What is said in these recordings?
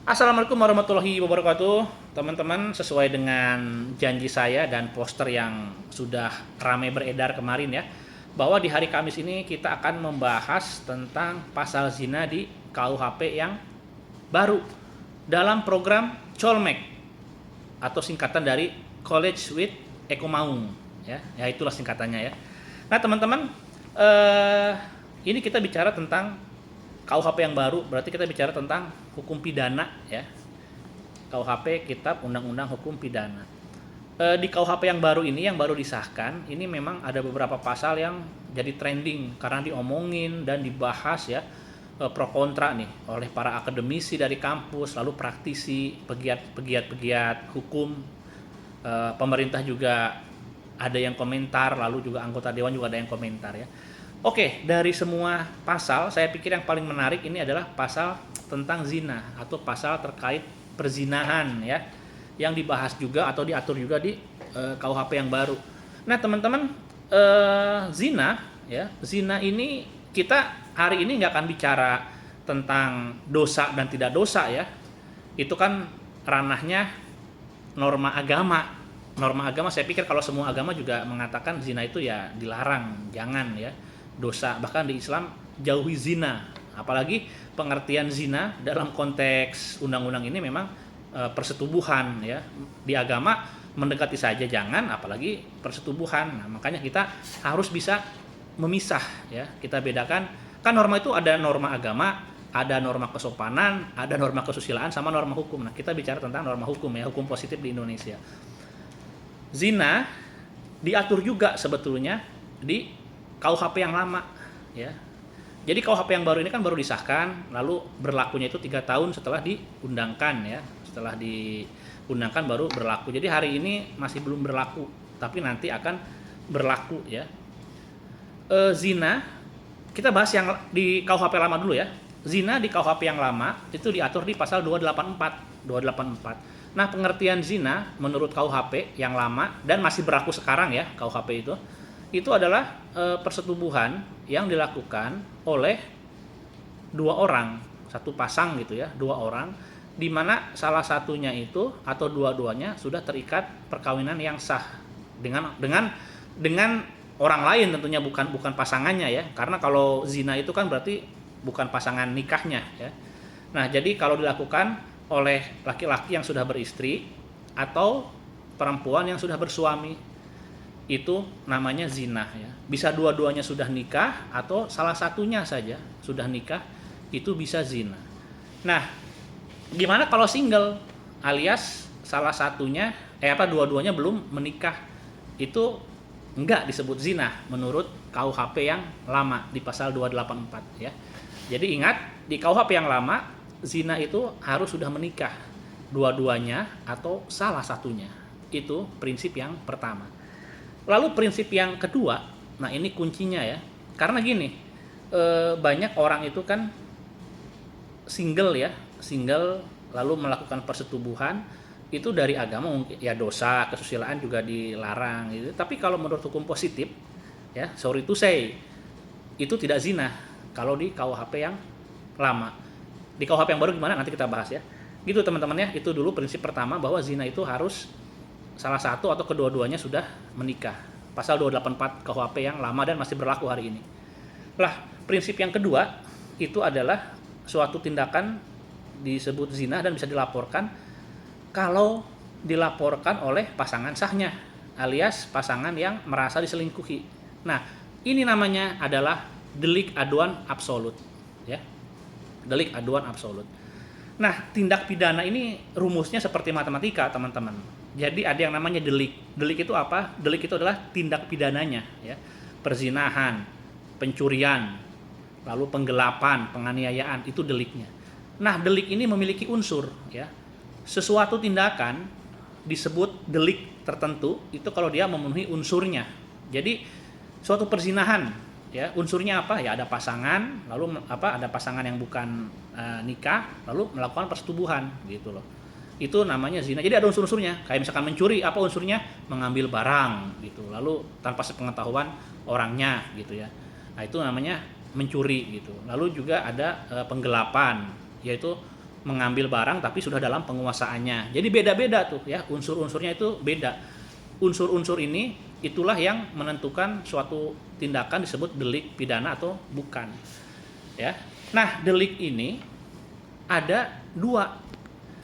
Assalamualaikum warahmatullahi wabarakatuh. Teman-teman, sesuai dengan janji saya dan poster yang sudah ramai beredar kemarin ya, bahwa di hari Kamis ini kita akan membahas tentang pasal zina di KUHP yang baru dalam program Colmek atau singkatan dari College with Ekomaung ya. Ya itulah singkatannya ya. Nah, teman-teman, eh ini kita bicara tentang KUHP yang baru, berarti kita bicara tentang hukum pidana ya. KUHP Kitab Undang-Undang Hukum Pidana. Di KUHP yang baru ini, yang baru disahkan, ini memang ada beberapa pasal yang jadi trending karena diomongin dan dibahas ya, pro kontra nih oleh para akademisi dari kampus, lalu praktisi, pegiat hukum, pemerintah juga ada yang komentar, lalu juga anggota dewan juga ada yang komentar ya. Oke, dari semua pasal, saya pikir yang paling menarik ini adalah pasal tentang zina atau pasal terkait perzinahan ya, yang dibahas juga atau diatur juga di KUHP yang baru. Nah, teman-teman, zina ya, zina ini kita hari ini nggak akan bicara tentang dosa dan tidak dosa ya. Itu kan ranahnya norma agama. Norma agama, saya pikir kalau semua agama juga mengatakan zina itu ya dilarang, jangan ya, dosa. Bahkan di Islam jauhi zina, apalagi pengertian zina dalam konteks undang-undang ini memang persetubuhan ya. Di agama mendekati saja jangan, apalagi persetubuhan. Nah, makanya kita harus bisa memisah ya, kita bedakan. Kan norma itu ada norma agama, ada norma kesopanan, ada norma kesusilaan, sama norma hukum. Nah, kita bicara tentang norma hukum ya, hukum positif di Indonesia. Zina diatur juga sebetulnya di KUHP yang lama ya. Jadi KUHP yang baru ini kan baru disahkan, lalu berlakunya itu 3 tahun setelah diundangkan ya. Setelah diundangkan baru berlaku. Jadi hari ini masih belum berlaku, tapi nanti akan berlaku ya. Zina, kita bahas yang di KUHP lama dulu ya. Zina di KUHP yang lama itu diatur di pasal 284. Nah, pengertian zina menurut KUHP yang lama dan masih berlaku sekarang ya, KUHP itu adalah persetubuhan yang dilakukan oleh dua orang, satu pasang gitu ya, dua orang, di mana salah satunya itu atau dua-duanya sudah terikat perkawinan yang sah dengan orang lain, tentunya bukan pasangannya ya, karena kalau zina itu kan berarti bukan pasangan nikahnya ya. Nah, jadi kalau dilakukan oleh laki-laki yang sudah beristri atau perempuan yang sudah bersuami, itu namanya zina ya. Bisa dua-duanya sudah nikah atau salah satunya saja sudah nikah, itu bisa zina. Nah, gimana kalau single alias salah satunya dua-duanya belum menikah? Itu enggak disebut zina menurut KUHP yang lama di pasal 284 ya. Jadi ingat, di KUHP yang lama zina itu harus sudah menikah dua-duanya atau salah satunya. Itu prinsip yang pertama. Lalu prinsip yang kedua, nah ini kuncinya ya. Karena gini, banyak orang itu kan single lalu melakukan persetubuhan itu dari agama mungkin ya, dosa, kesusilaan juga dilarang gitu. Tapi kalau menurut hukum positif ya, sorry to say, itu tidak zina kalau di KUHP yang lama. Di KUHP yang baru gimana nanti kita bahas ya. Gitu teman-teman ya, itu dulu prinsip pertama, bahwa zina itu harus salah satu atau kedua-duanya sudah menikah. Pasal 284 KUHP yang lama dan masih berlaku hari ini. Lah, prinsip yang kedua itu adalah suatu tindakan disebut zina dan bisa dilaporkan kalau dilaporkan oleh pasangan sahnya, alias pasangan yang merasa diselingkuhi. Nah, ini namanya adalah delik aduan absolut ya. Delik aduan absolut. Nah, tindak pidana ini rumusnya seperti matematika, teman-teman. Jadi ada yang namanya delik. Delik itu apa? Delik itu adalah tindak pidananya ya. Perzinahan, pencurian, lalu penggelapan, penganiayaan, itu deliknya. Nah, delik ini memiliki unsur ya. Sesuatu tindakan disebut delik tertentu itu kalau dia memenuhi unsurnya. Jadi suatu perzinahan ya, unsurnya apa? Ya ada pasangan, lalu ada pasangan yang bukan nikah, lalu melakukan persetubuhan gitu loh. Itu namanya zina. Jadi ada unsur-unsurnya. Kayak misalkan mencuri, apa unsurnya? Mengambil barang gitu. Lalu tanpa sepengetahuan orangnya gitu ya. Nah, itu namanya mencuri gitu. Lalu juga ada penggelapan, yaitu mengambil barang tapi sudah dalam penguasaannya. Jadi beda-beda tuh ya, unsur-unsurnya itu beda. Unsur-unsur ini itulah yang menentukan suatu tindakan disebut delik pidana atau bukan. Ya. Nah, delik ini ada dua.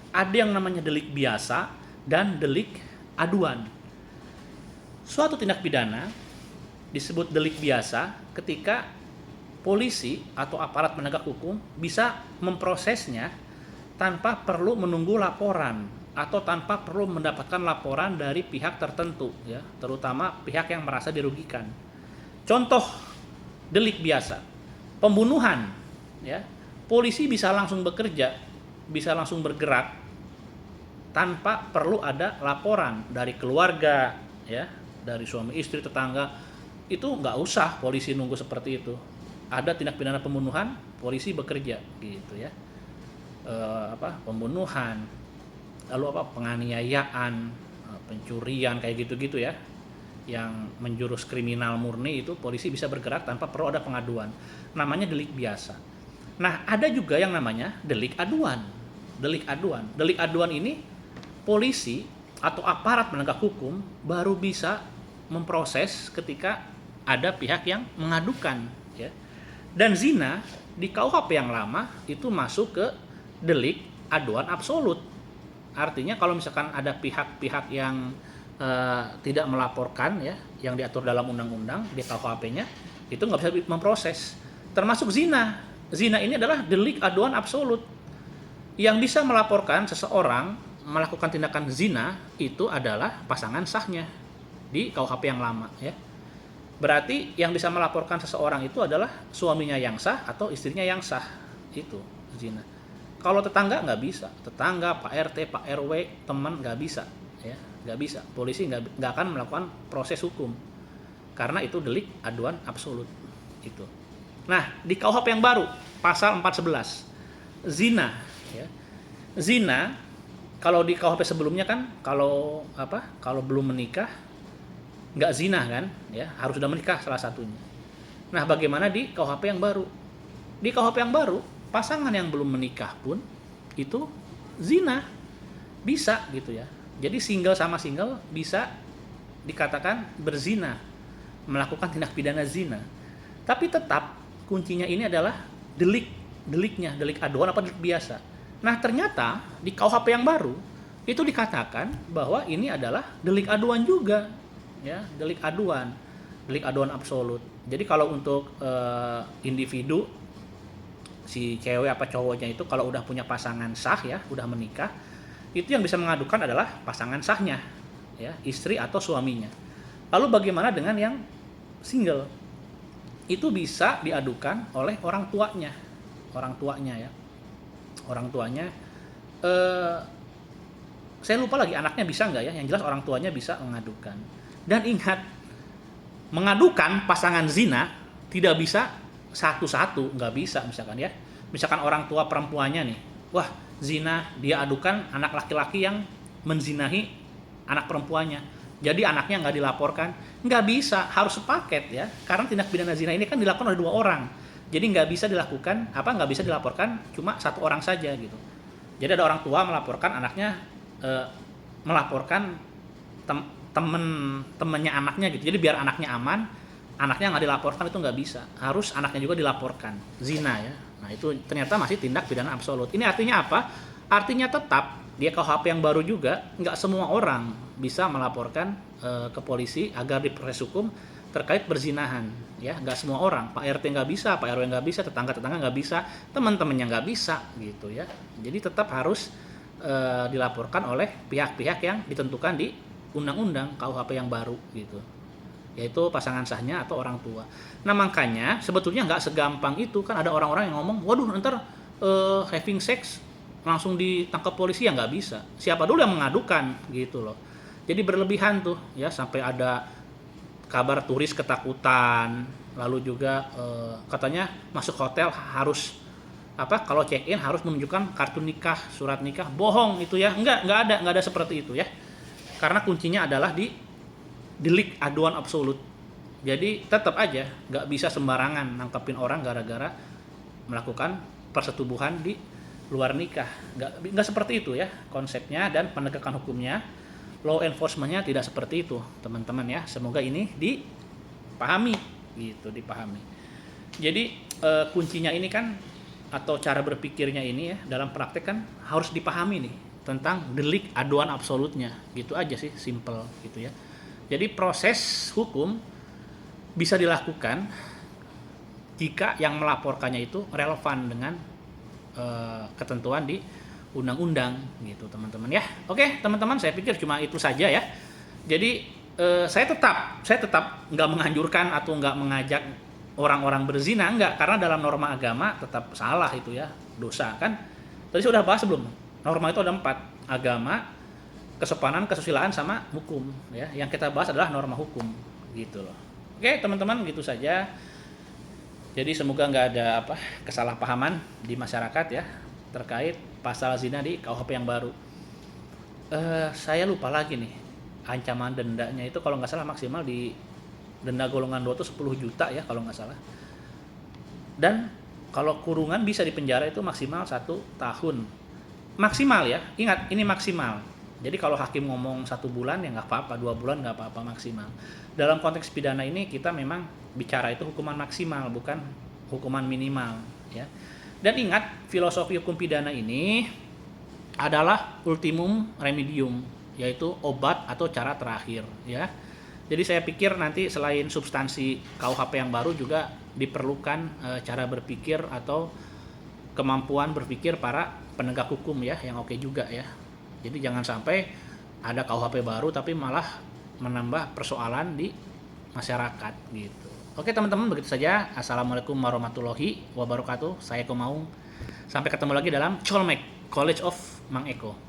Ada yang namanya delik biasa dan delik aduan. Suatu tindak pidana disebut delik biasa ketika polisi atau aparat penegak hukum bisa memprosesnya tanpa perlu menunggu laporan atau tanpa perlu mendapatkan laporan dari pihak tertentu ya, terutama pihak yang merasa dirugikan. Contoh delik biasa, pembunuhan ya. Polisi bisa langsung bekerja, bisa langsung bergerak tanpa perlu ada laporan dari keluarga ya, dari suami istri, tetangga. Itu nggak usah polisi nunggu seperti itu. Ada tindak pidana pembunuhan, polisi bekerja gitu ya. Pembunuhan, lalu penganiayaan, pencurian kayak gitu-gitu ya, yang menjurus kriminal murni, itu polisi bisa bergerak tanpa perlu ada pengaduan. Namanya delik biasa. Nah, ada juga yang namanya delik aduan. Delik aduan ini polisi atau aparat penegak hukum baru bisa memproses ketika ada pihak yang mengadukan ya. Dan zina di KUHP yang lama itu masuk ke delik aduan absolut. Artinya kalau misalkan ada pihak-pihak yang tidak melaporkan ya, yang diatur dalam undang-undang di KUHP-nya, itu nggak bisa memproses. Termasuk zina. Zina ini adalah delik aduan absolut. Yang bisa melaporkan seseorang melakukan tindakan zina itu adalah pasangan sahnya di KUHP yang lama ya. Berarti yang bisa melaporkan seseorang itu adalah suaminya yang sah atau istrinya yang sah. Itu zina. Kalau tetangga nggak bisa, tetangga, Pak RT, Pak RW, teman nggak bisa, ya nggak bisa. Polisi nggak akan melakukan proses hukum karena itu delik aduan absolut itu. Nah, di KUHP yang baru pasal 411 zina, ya. Zina kalau di KUHP sebelumnya kan kalau belum menikah nggak zina kan, ya harus sudah menikah salah satunya. Nah, bagaimana di KUHP yang baru? Di KUHP yang baru pasangan yang belum menikah pun itu zina, bisa gitu ya. Jadi single sama single bisa dikatakan berzina, melakukan tindak pidana zina. Tapi tetap kuncinya ini adalah delik aduan apa delik biasa. Nah, ternyata di KUHP yang baru itu dikatakan bahwa ini adalah delik aduan juga, ya, delik aduan absolut. Jadi kalau untuk individu, si cewek apa cowoknya itu kalau udah punya pasangan sah ya, udah menikah, itu yang bisa mengadukan adalah pasangan sahnya, ya, istri atau suaminya. Lalu bagaimana dengan yang single? Itu bisa diadukan oleh orang tuanya ya. Orang tuanya, saya lupa lagi anaknya bisa nggak ya, yang jelas orang tuanya bisa mengadukan. Dan ingat, mengadukan pasangan zina tidak bisa satu-satu, nggak bisa misalkan orang tua perempuannya nih, wah zina, dia adukan anak laki-laki yang menzinahi anak perempuannya, jadi anaknya nggak dilaporkan, nggak bisa, harus sepaket ya, karena tindak pidana zina ini kan dilakukan oleh dua orang, jadi nggak bisa dilaporkan cuma satu orang saja gitu. Jadi ada orang tua melaporkan anaknya, melaporkan temennya anaknya gitu, jadi biar anaknya aman, anaknya nggak dilaporkan, itu nggak bisa, harus anaknya juga dilaporkan zina ya. Nah, itu ternyata masih tindak pidana absolut. Ini artinya apa? Artinya tetap di KUHP yang baru juga nggak semua orang bisa melaporkan ke polisi agar diproses hukum terkait perzinahan ya. Nggak semua orang, Pak RT nggak bisa, Pak RW nggak bisa, tetangga nggak bisa, teman-temannya nggak bisa gitu ya. Jadi tetap harus dilaporkan oleh pihak-pihak yang ditentukan di undang-undang KUHP yang baru gitu, yaitu pasangan sahnya atau orang tua. Nah, makanya sebetulnya nggak segampang itu, kan ada orang-orang yang ngomong, waduh ntar having sex langsung ditangkap polisi, ya nggak bisa. Siapa dulu yang mengadukan gitu loh. Jadi berlebihan tuh ya, sampai ada kabar turis ketakutan, lalu juga katanya masuk hotel harus kalau check-in harus menunjukkan kartu nikah, surat nikah. Bohong itu ya, nggak ada seperti itu ya. Karena kuncinya adalah di delik aduan absolut. Jadi tetap aja nggak bisa sembarangan nangkepin orang gara-gara melakukan persetubuhan di luar nikah. Nggak seperti itu ya konsepnya, dan penegakan hukumnya, law enforcementnya tidak seperti itu teman-teman ya. Semoga ini dipahami gitu, dipahami. Jadi kuncinya ini kan, atau cara berpikirnya ini ya dalam praktek kan harus dipahami nih tentang delik aduan absolutnya, gitu aja sih, simple gitu ya. Jadi proses hukum bisa dilakukan jika yang melaporkannya itu relevan dengan ketentuan di undang-undang gitu teman-teman ya. Oke teman-teman, saya pikir cuma itu saja ya. Jadi saya tetap nggak menganjurkan atau nggak mengajak orang-orang berzina, enggak, karena dalam norma agama tetap salah itu ya, dosa kan. Tadi sudah bahas belum? Norma itu ada 4, agama, kesopanan, kesusilaan, sama hukum ya. Yang kita bahas adalah norma hukum gitu loh. Oke teman-teman, gitu saja. Jadi semoga nggak ada kesalahpahaman di masyarakat ya terkait pasal zina di KUHP yang baru. Saya lupa lagi nih, ancaman dendanya itu kalau nggak salah maksimal di denda golongan 2 itu 10 juta ya kalau nggak salah. Dan kalau kurungan bisa dipenjara itu maksimal 1 tahun. Maksimal ya, ingat ini maksimal. Jadi kalau hakim ngomong 1 bulan ya nggak apa-apa, 2 bulan nggak apa-apa, maksimal. Dalam konteks pidana ini kita memang bicara itu hukuman maksimal, bukan hukuman minimal ya. Dan ingat, filosofi hukum pidana ini adalah ultimum remedium, yaitu obat atau cara terakhir ya. Jadi saya pikir nanti selain substansi KUHP yang baru juga diperlukan cara berpikir atau kemampuan berpikir para penegak hukum ya yang oke juga ya. Jadi jangan sampai ada KUHP baru tapi malah menambah persoalan di masyarakat gitu. Oke teman-teman, begitu saja. Assalamualaikum warahmatullahi wabarakatuh. Saya Komaung. Sampai ketemu lagi dalam Colmek, College of Mang Eko.